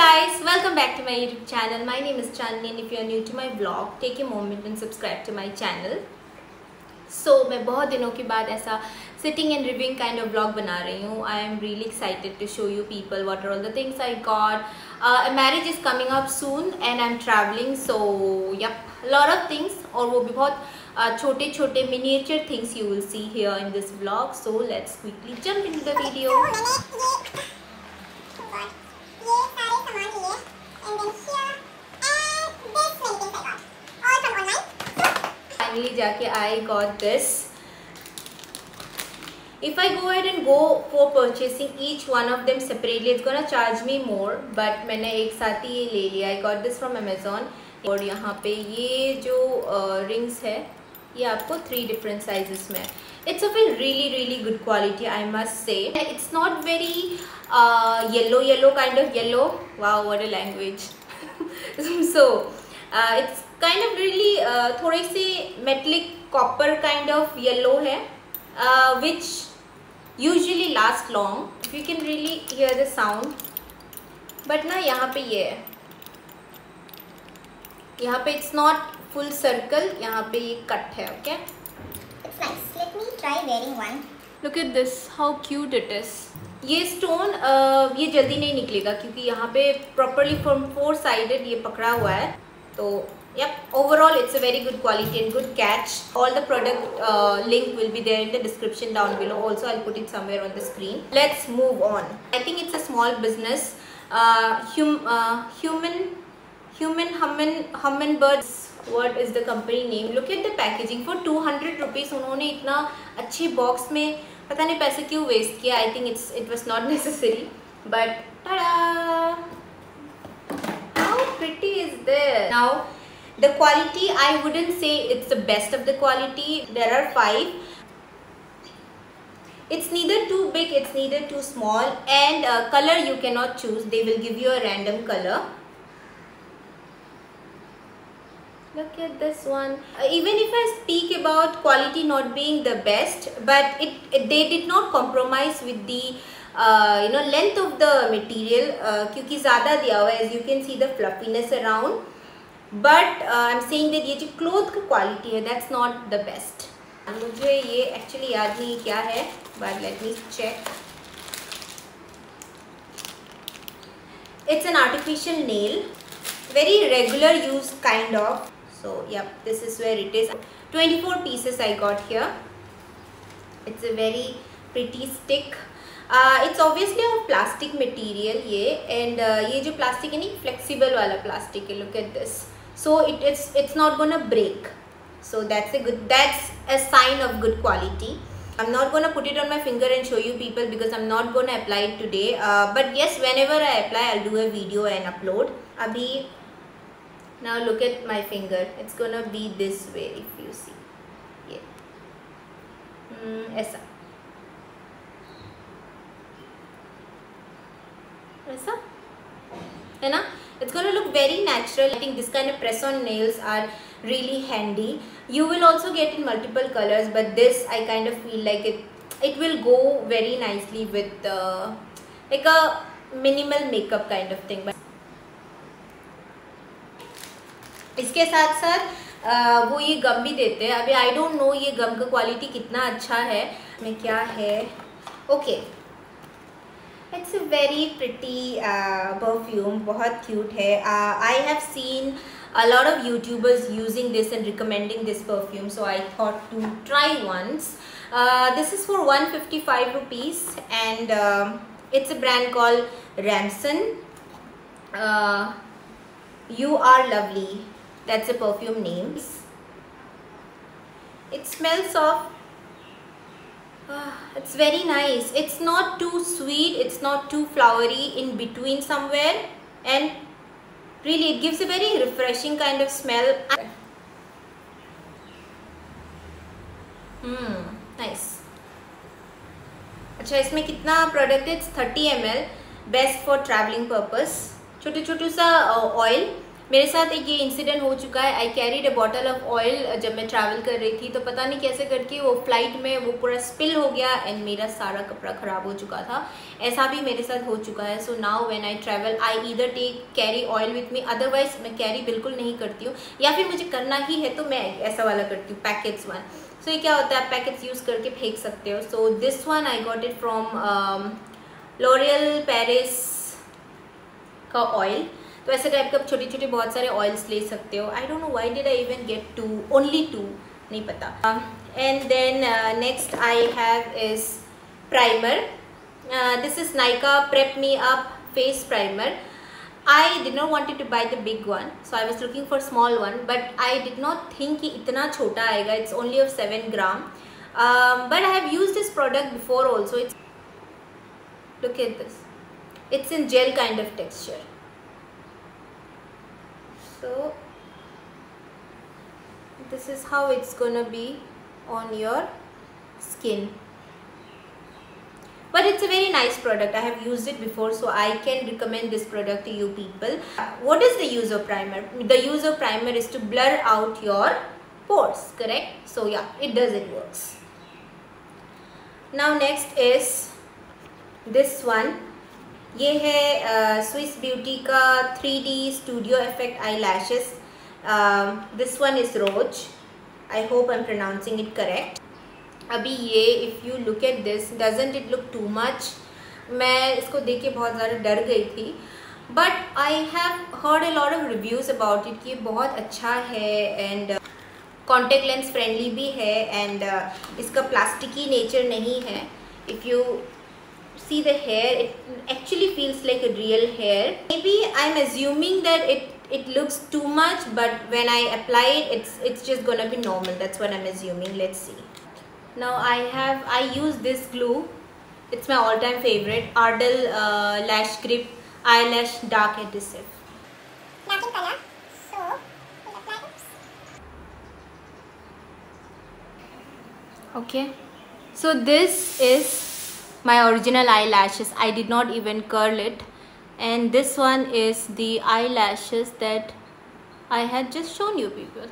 guys, welcome back to my YouTube channel. My name is Chandni and if you are new to my vlog, take a moment and subscribe to my channel. So मैं बहुत दिनों के बाद ऐसा sitting and reviewing kind of vlog बना रही हूँ. I am really excited to show you people what are all the things I got. A marriage is coming up soon and I'm traveling, so yep, a lot of things. और वो भी बहुत छोटे छोटे miniature things you will see here in this vlog. So let's quickly jump into the video. Finally जाके I got this. If I go ahead and go for purchasing each one of them separately, it's gonna charge me more. But मैंने एक साथ ही ये ले लिया. I got this from Amazon. और यहाँ पे ये जो rings है, ये आपको 3 different sizes में. It's of a really good quality, I must say. It's not very yellow kind of yellow. Wow, what a language. So it's kind of really थोड़ी सी metallic copper kind of yellow है, which usually last long. If you can really hear the sound. But ना यहाँ पे ये है, यहाँ पे it's not full circle, यहाँ पे ये cut है, okay? It's nice. Let me try wearing one. Look at this, how cute it is. ये stone ये जल्दी नहीं निकलेगा क्योंकि यहाँ पे properly from 4 sided ये पकड़ा हुआ है. तो yep, overall it's a very good quality and good catch. All the product link will be there in the description down below. Also I'll put it somewhere on the screen. Let's move on. I think it's a small business. Hummingbirds. What is the company name? Look at the packaging. For 200 rupees उन्होंने इतना अच्छी box में पता नहीं पैसे क्यों waste किया. I think it was not necessary. But tada! How pretty is this? Now the quality, I wouldn't say it's the best of the quality. There are 5. It's neither too big, it's neither too small, and color you cannot choose. They will give you a random color. Look at this one. Even if I speak about quality not being the best, but they did not compromise with the length of the material, क्योंकि ज़्यादा दिया हुआ है. As you can see the fluffiness around. But I'm saying that ये जो cloth का quality है, that's not the best. मुझे ये actually याद नहीं क्या है, but let me check. It's an artificial nail, very regular use kind of. So yep, this is where it is. 24 pieces I got here. It's a very pretty stick. It's obviously of plastic material ये, and ये जो plastic है नहीं, flexible वाला plastic है. Look at this. So it's not gonna break. So that's a sign of good quality. I'm not gonna put it on my finger and show you people because I'm not gonna apply it today. But yes, whenever I apply, I'll do a video and upload. अभी now look at my finger. It's gonna be this way if you see. Yeah. ऐसा. ऐसा है ना? It's gonna look very natural. I think this kind of press-on nails are really handy. You will also get in multiple colors, but this I kind of feel like it will go very nicely with like a minimal makeup kind of thing. But इसके साथ साथ वो ये गम भी देते हैं. अभी I don't know ये गम का क्वालिटी कितना अच्छा है. में क्या है? Okay. It's a very pretty perfume, बहुत cute है. I have seen a lot of YouTubers using this and recommending this perfume, so I thought to try once. This is for 155 rupees and it's a brand called Ramson. You Are Lovely. That's a perfume name. It smells of. It's very nice. It's not too sweet, it's not too flowery, in between somewhere, and really it gives a very refreshing kind of smell. Nice. अच्छा, इसमें कितना product है? It's 30 ml. Best for traveling purpose. छोटे सा oil. मेरे साथ एक ये इंसिडेंट हो चुका है. आई carried a bottle of oil जब मैं ट्रैवल कर रही थी, तो पता नहीं कैसे करके वो फ्लाइट में वो पूरा स्पिल हो गया एंड मेरा सारा कपड़ा ख़राब हो चुका था. ऐसा भी मेरे साथ हो चुका है. So now when I travel I either take carry oil with me, otherwise मैं कैरी बिल्कुल नहीं करती हूँ, या फिर मुझे करना ही है तो मैं ऐसा वाला करती हूँ, पैकेट्स वन. सो ये क्या होता है, आप पैकेट्स यूज़ करके फेंक सकते हो. So this one I got it from L'Oreal Paris का ऑयल. तो ऐसे टाइप का छोटे छोटे बहुत सारे ऑयल्स ले सकते हो. I don't know why did I even get two, only two, नहीं पता. And then next I have is primer. This is Nykaa prep me up face primer. I did not wanted to buy the big one, so I was looking for small one, but I did not think कि इतना छोटा आएगा. It's only of 7 gram, but I have used this product before also. It's, look at this, it's in gel kind of texture. So this is how it's gonna be on your skin. But it's a very nice product. I have used it before, so I can recommend this product to you people. What is the use of primer? The use of primer is to blur out your pores, correct? So yeah, it does, it works. Now next is this one. ये है Swiss Beauty का 3D Studio Effect eyelashes. This one is Roche. I hope I'm pronouncing it correct. अभी ये if you look at this, doesn't it look too much? मैं इसको देख के बहुत ज़्यादा डर गई थी, but I have heard a lot of reviews about it कि ये बहुत अच्छा है एंड कॉन्टेक्ट लेंस फ्रेंडली भी है एंड इसका प्लास्टिकी नेचर नहीं है. If you see the hair, it actually feels like a real hair. Maybe I am assuming that it looks too much, but when I apply it, it's just gonna be normal. That's what I'm assuming. Let's see. Now I use this glue. It's my all-time favorite, Ardell Lash Grip Eyelash Dark Adhesive. Dark in color, so we'll apply it. Okay, so this is my original eyelashes. I did not even curl it, and this one is the eyelashes that I had just shown you people.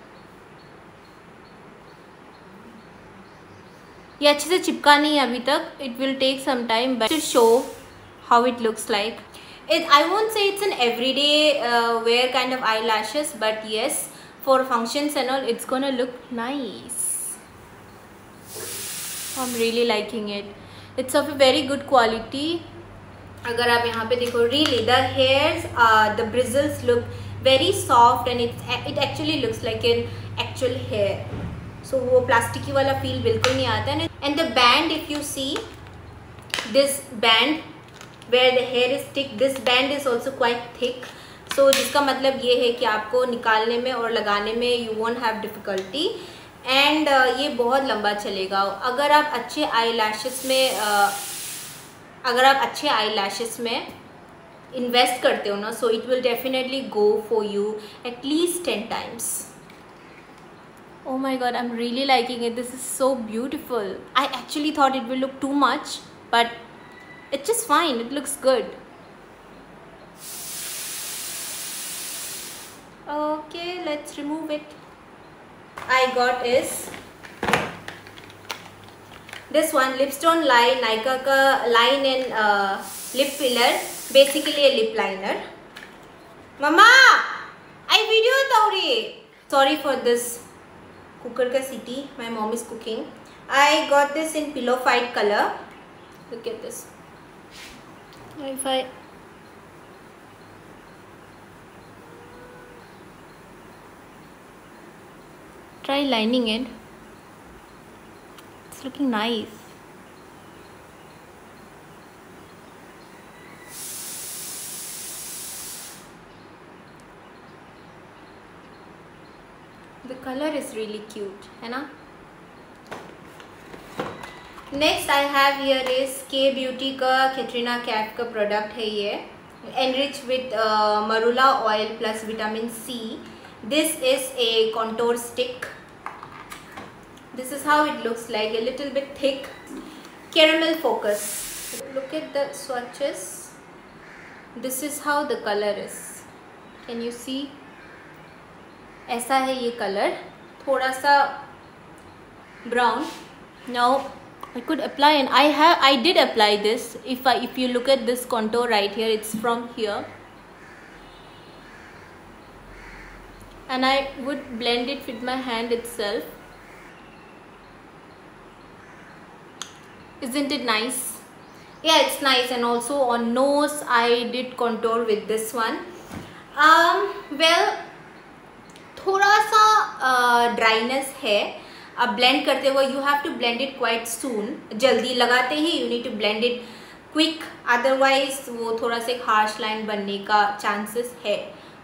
ये अच्छे से चिपका नहीं है अभी तक. It will take some time but to show how it looks like. I won't say it's an everyday wear kind of eyelashes, but yes, for functions and all, it's gonna look nice. I'm really liking it. It's of a very good quality. अगर आप यहाँ पे देखो, really the hairs, the bristles look very soft and it actually looks like an actual hair. So वो प्लास्टिकी वाला feel बिल्कुल नहीं आता है. And the band, if you see this band where the hair is thick, this band is also quite thick. So जिसका मतलब ये है कि आपको निकालने में और लगाने में you won't have difficulty. And ये बहुत लंबा चलेगा. अगर आप अच्छे आई लैशेस में इन्वेस्ट करते हो ना, so it will definitely go for you at least 10 times. Oh my god, I'm really liking it. This is so beautiful. I actually thought it will look too much, but it's just fine. It looks good. Okay, let's remove it. I got is this one, Lipstone Line, Nykaa ka line and lip filler. Basically a lip liner. Mama, I video tauri. Sorry for this cooker ka city. My mom is cooking. I got this in pillow fight color. Look at this. If I try lining it, it's looking nice. The color is really cute, है ना? Next I have here is K Beauty का Katrina Kaif का product है ये, enriched with marula oil plus vitamin C. This is a contour stick. This is how it looks like, a little bit thick, caramel focus. Look at the swatches. This is how the color is. Can you see? ऐसा है ये colour, थोड़ा सा brown. Now I could apply, and I did apply this. If you look at this contour right here, it's from here, and I would blend it with my hand itself. Isn't it nice? Yeah, it's nice. And also on nose I did contour with this one. Well, थोड़ा सा dryness है. अब blend करते हुए you have to blend it quite soon. जल्दी लगाते ही you need to blend it quick, otherwise वो थोड़ा सा एक हार्श लाइन बनने का चांसेस है.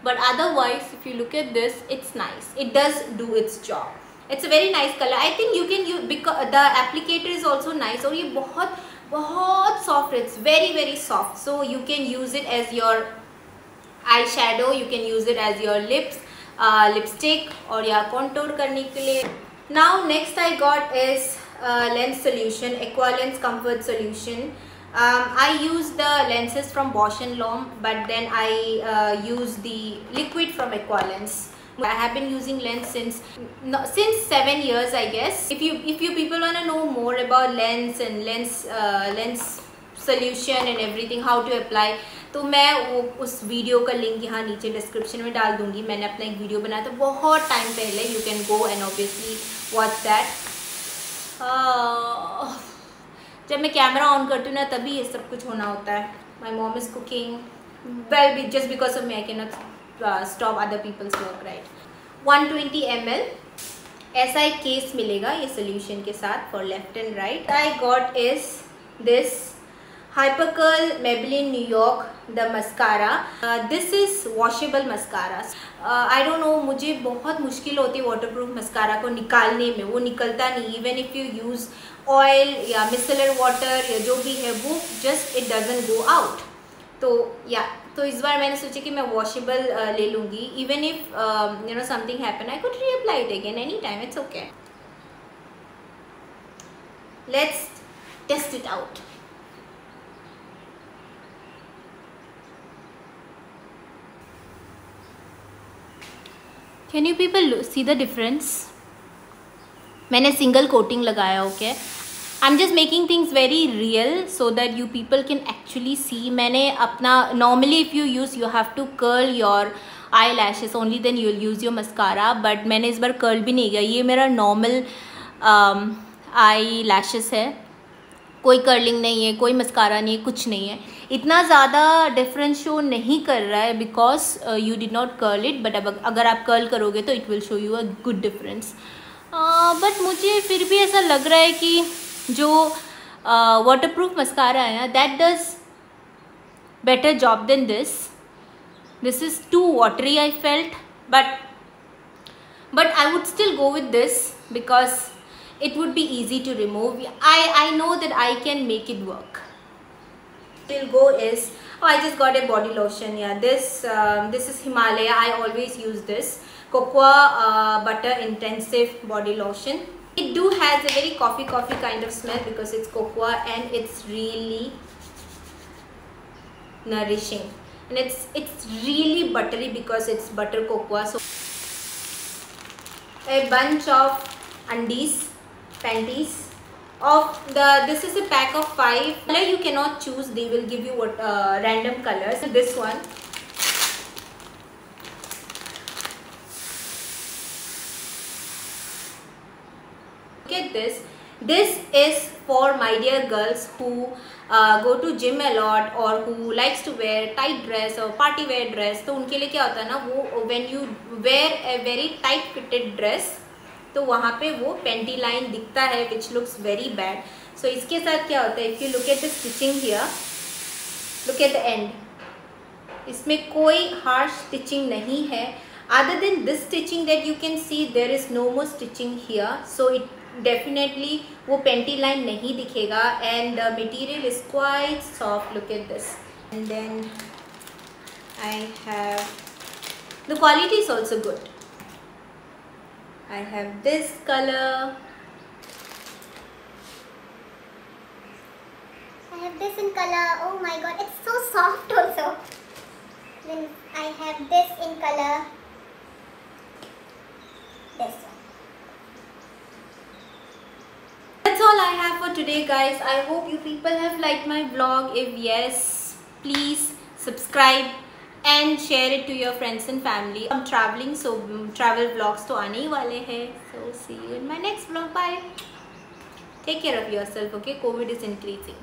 But otherwise if you look at this, it's nice. It does do its job. It's a very nice colour. I think you can because the applicator is also nice. और ये बहुत बहुत soft. It's very very soft. So you can use it as your eye shadow, you can use it as your lips, lipstick और या contour करने के लिए. Now next I got is lens solution, Aqualens Comfort Solution. I use the lenses from Bausch & Lomb, but then I use the liquid from Aqualens. I have been using lens since 7 years, I guess. If you people want to know more about lens and lens solution and everything, how to apply, तो मैं वो उस video का link यहाँ नीचे description में डाल दूँगी. मैंने अपना एक वीडियो बनाया था बहुत टाइम पहले. You can go and obviously watch that. जब मैं कैमरा ऑन करती हूँ ना, तभी ये सब कुछ होना होता है. My mom is cooking. Well, just because of me I can not stop other people's work, right. 120 ml ऐसा एक केस मिलेगा ये सोल्यूशन के साथ for left and right. I got is this Hypercurl Maybelline New York the mascara. This is washable mascara. I don't know, मुझे बहुत मुश्किल होती है waterproof mascara को निकालने में. वो निकलता नहीं. Even if you use oil या micellar water या जो भी है, वो just it doesn't go out. तो या तो इस बार मैंने सोचा कि मैं washable ले लूँगी. Even if something happen, I could reapply it again anytime. It's okay. Let's test it out. Can you people see the difference? मैंने सिंगल कोटिंग लगाया. Okay, I am just making things very real so that you people can actually see. मैंने अपना normally if you use you have to curl your eyelashes only, then you will use your mascara. But मैंने इस बार curl भी नहीं किया. ये मेरा normal eye lashes है. कोई कर्लिंग नहीं है, कोई मस्कारा नहीं है, कुछ नहीं है. इतना ज़्यादा डिफरेंस शो नहीं कर रहा है because you did not curl it. But अब अगर आप कर्ल करोगे तो it will show you a good difference. But मुझे फिर भी ऐसा लग रहा है कि जो वाटरप्रूफ मस्कारा है ना, that does better job than this. This is too watery I felt. But I would still go with this because it would be easy to remove. I know that I can make it work. Still go is, oh, I just got a body lotion. Yeah, this is Himalaya. I always use this cocoa butter intensive body lotion. It do has a very coffee kind of smell because it's cocoa and it's really nourishing, and it's really buttery because it's butter cocoa. So a bunch of undies, panties of this is a pack of 5. Color you cannot choose, they will give you what random colors. So this one, look at this is for my dear girls who go to gym a lot or who likes to wear tight dress or party wear dress. तो उनके लिए क्या होता है ना, वो when you wear a very tight fitted dress, तो वहाँ पे वो पेंटी लाइन दिखता है which looks very bad. So इसके साथ क्या होता है, if you look at the stitching here, look at the end, इसमें कोई हार्श स्टिचिंग नहीं है. Other than this stitching that you can see, there is no more stitching here. So it definitely वो पेंटी लाइन नहीं दिखेगा. And the material is quite soft. Look at this. And then I have the quality is also good. I have this color. I have this in color. Oh my god, it's so soft also. Then I have this in color. This one. That's all I have for today, guys. I hope you people have liked my vlog. If yes, please subscribe and share it to your friends and family. I'm traveling, so travel vlogs to aane hi wale hai. So see you in my next vlog. Bye. Take care of yourself, okay? COVID is increasing.